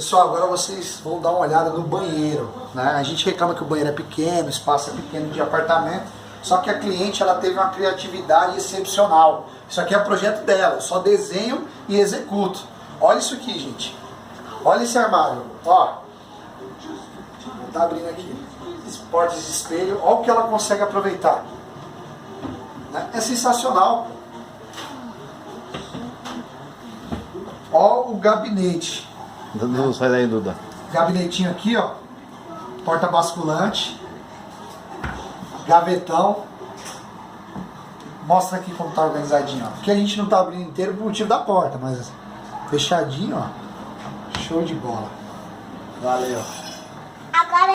Pessoal, agora vocês vão dar uma olhada no banheiro, né? A gente reclama que o banheiro é pequeno, o espaço é pequeno de apartamento, só que a cliente ela teve uma criatividade excepcional. Isso aqui é o projeto dela, eu só desenho e executo. Olha isso aqui, gente. Olha esse armário, ó. Tá abrindo aqui. Portas de espelho, olha o que ela consegue aproveitar. É sensacional. Ó o gabinete. Não sai daí, Duda. Gabinetinho aqui, ó. Porta basculante. Gavetão. Mostra aqui como tá organizadinho, ó. Porque a gente não tá abrindo inteiro por motivo da porta, mas fechadinho, ó. Show de bola. Valeu.